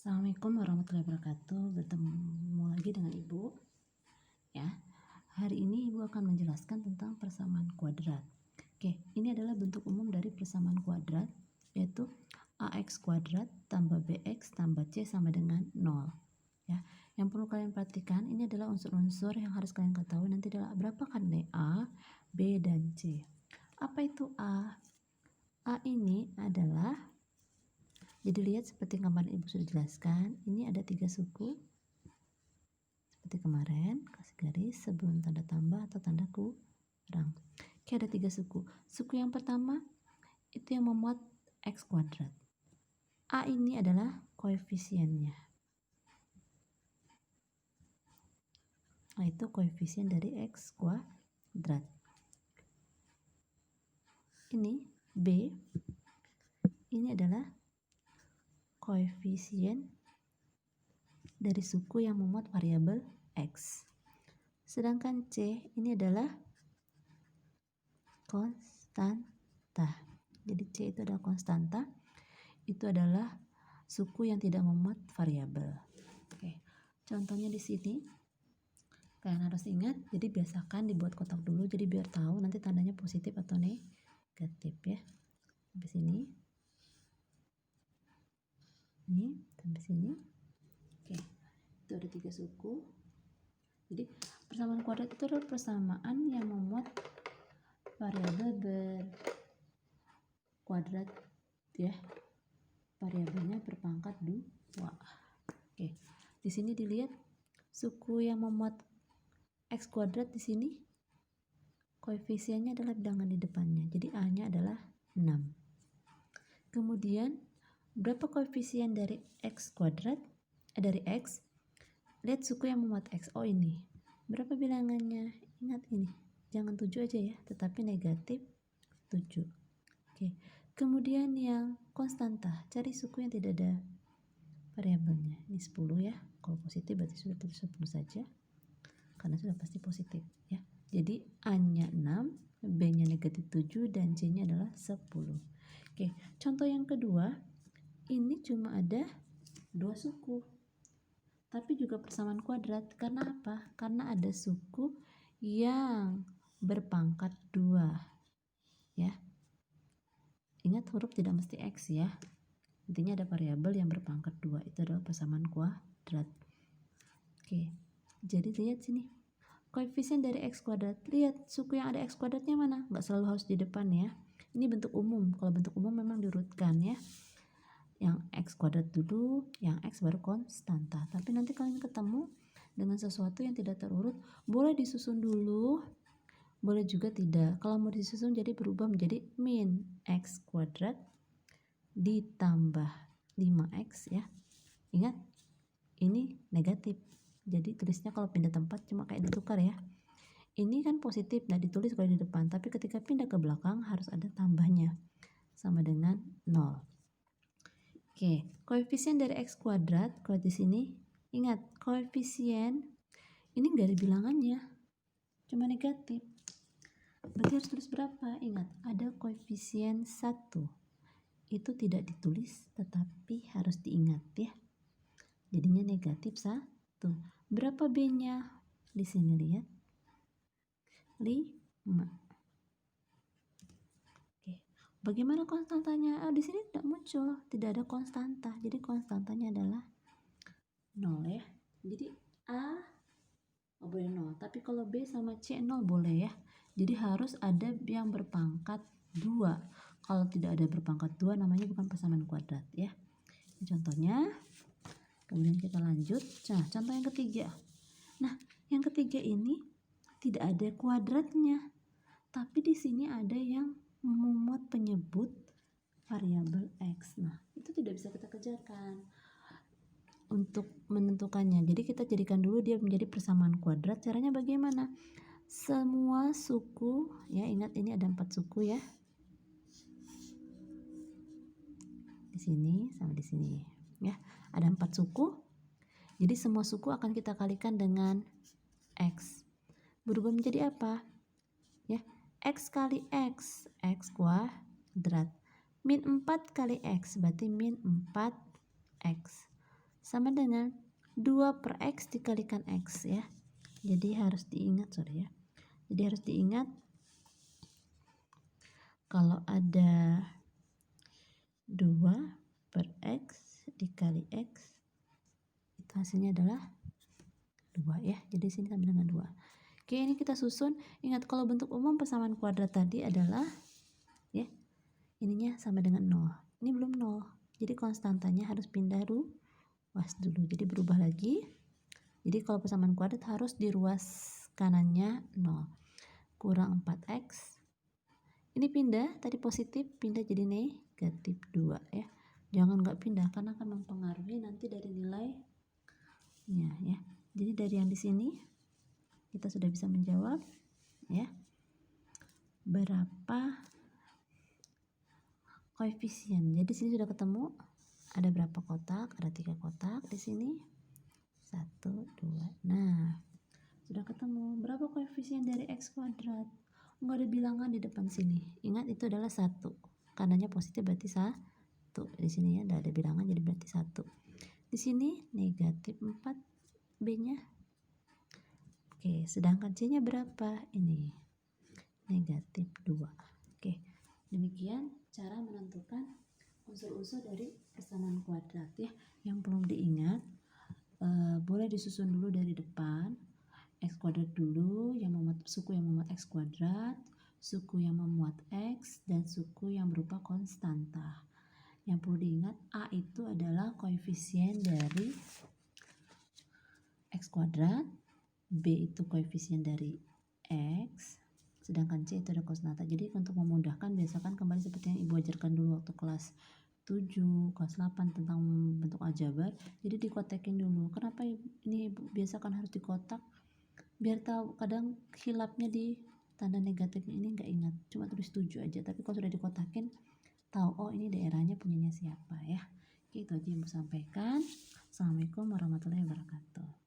Assalamualaikum warahmatullahi wabarakatuh. Bertemu lagi dengan Ibu. Ya, hari ini Ibu akan menjelaskan tentang persamaan kuadrat. Oke, ini adalah bentuk umum dari persamaan kuadrat, yaitu ax kuadrat tambah bx tambah c sama dengan 0. Ya, yang perlu kalian perhatikan ini adalah unsur-unsur yang harus kalian ketahui nanti adalah berapa kan a, b dan c. Apa itu a? A ini adalah, jadi lihat seperti kemarin Ibu sudah jelaskan, ini ada 3 suku. Seperti kemarin, kasih garis sebelum tanda tambah atau tanda kurang. Oke, ada 3 suku. Suku yang pertama itu yang memuat x kuadrat. A ini adalah koefisiennya. Nah, itu koefisien dari x kuadrat. Ini B, ini adalah koefisien dari suku yang memuat variabel x. Sedangkan C ini adalah konstanta. Jadi C itu adalah konstanta. Itu adalah suku yang tidak memuat variabel. Oke. Contohnya di sini kalian harus ingat, jadi biasakan dibuat kotak dulu jadi biar tahu nanti tandanya positif atau negatif ya. Sampai sini. Ini sampai sini. Oke. Itu ada 3 suku. Jadi persamaan kuadrat itu adalah persamaan yang memuat variabel berkuadrat ya. Variabelnya berpangkat 2. Oke. Di sini dilihat suku yang memuat x kuadrat di sini koefisiennya adalah bilangan di depannya. Jadi A-nya adalah 6. Kemudian berapa koefisien dari x kuadrat? Dari x. Lihat suku yang memuat x. Oh, ini. Berapa bilangannya? Ingat ini. Jangan 7 aja ya, tetapi negatif 7. Oke. Kemudian yang konstanta, cari suku yang tidak ada variabelnya. Ini 10 ya. Kalau positif berarti sudah tulis 10 saja. Karena sudah pasti positif ya. Jadi A-nya 6, B-nya negatif 7 dan C-nya adalah 10. Oke, contoh yang kedua, ini cuma ada 2 suku. Tapi juga persamaan kuadrat. Karena apa? Karena ada suku yang berpangkat 2. Ya. Ingat huruf tidak mesti X ya. Intinya ada variabel yang berpangkat 2. Itu adalah persamaan kuadrat. Oke. Jadi lihat sini. Koefisien dari x kuadrat. Lihat suku yang ada x kuadratnya mana? Nggak selalu harus di depan ya. Ini bentuk umum. Kalau bentuk umum memang diurutkan ya. Yang x kuadrat dulu, yang x baru konstanta. Tapi nanti kalian ketemu dengan sesuatu yang tidak terurut, boleh disusun dulu, boleh juga tidak. Kalau mau disusun jadi berubah menjadi min x kuadrat ditambah 5x ya. Ingat, ini negatif. Jadi tulisnya kalau pindah tempat cuma kayak ditukar ya. Ini kan positif, nah ditulis kalau di depan. Tapi ketika pindah ke belakang harus ada tambahnya. Sama dengan 0. Oke, koefisien dari x kuadrat, kalau di sini, ingat koefisien ini nggak ada bilangannya, cuma negatif. Berarti harus tulis berapa? Ingat, ada koefisien 1. Itu tidak ditulis, tetapi harus diingat ya. Jadinya negatif 1. Berapa B-nya? Di sini lihat. 5. Oke. Bagaimana konstantanya? Di sini tidak muncul, tidak ada konstanta. Jadi konstantanya adalah 0 ya. Jadi A boleh 0, tapi kalau B sama C 0 boleh ya. Jadi harus ada yang berpangkat 2. Kalau tidak ada berpangkat 2 namanya bukan persamaan kuadrat ya. Ini contohnya. Kemudian kita lanjut. Nah, contoh yang ketiga. Nah, yang ketiga ini tidak ada kuadratnya. Tapi di sini ada yang memuat penyebut variabel x. Nah, itu tidak bisa kita kerjakan untuk menentukannya. Jadi kita jadikan dulu dia menjadi persamaan kuadrat. Caranya bagaimana? Semua suku, ya ingat ini ada 4 suku ya. Di sini sama di sini ya. Ada 4 suku. Jadi semua suku akan kita kalikan dengan x. Berubah menjadi apa? Ya, x kali x kuadrat. Min 4 kali x berarti min 4x. sama dengan 2 per X dikalikan X ya. Jadi harus diingat ya. Jadi harus diingat kalau ada 2 per X dikali X itu hasilnya adalah 2 ya. Jadi sini sama dengan 2. Oke, ini kita susun. Ingat kalau bentuk umum persamaan kuadrat tadi adalah ya, ininya sama dengan 0. Ini belum 0. Jadi konstantanya harus pindah ruas dulu. Jadi berubah lagi. Jadi kalau persamaan kuadrat harus di ruas kanannya 0. Kurang 4X. Ini pindah, tadi positif, pindah jadi negatif 2 ya. Jangan nggak pindah karena akan mempengaruhi nanti dari nilainya ya. Jadi dari yang di sini kita sudah bisa menjawab ya. Berapa koefisien? Jadi sini sudah ketemu ada berapa kotak? Ada 3 kotak di sini. 1, 2. Nah, sudah ketemu. Berapa koefisien dari X kuadrat? Nggak ada bilangan di depan sini. Ingat itu adalah 1. Kanannya positif berarti 1. Di sini ya, nggak ada bilangan jadi berarti 1. Di sini negatif 4 B-nya. Oke, sedangkan C-nya berapa? Ini negatif 2. Oke, demikian cara menentukan unsur-unsur dari persamaan kuadrat ya. Yang perlu diingat, boleh disusun dulu dari depan. X kuadrat dulu, suku yang memuat X kuadrat, suku yang memuat X, dan suku yang berupa konstanta. Yang perlu diingat, A itu adalah koefisien dari X kuadrat, B itu koefisien dari X, sedangkan C itu ada konstanta. Jadi untuk memudahkan, biasakan kembali seperti yang Ibu ajarkan dulu waktu kelas 7, kelas 8 tentang bentuk aljabar. Jadi dikotekin dulu. Kenapa ini Ibu biasakan harus dikotak? Biar tahu, kadang hilapnya di tanda negatifnya ini nggak ingat, cuma tulis 7 aja, tapi kalau sudah dikotakin tahu, oh ini daerahnya punyanya siapa ya. Oke, itu aja yang mau sampaikan. Assalamualaikum warahmatullahi wabarakatuh.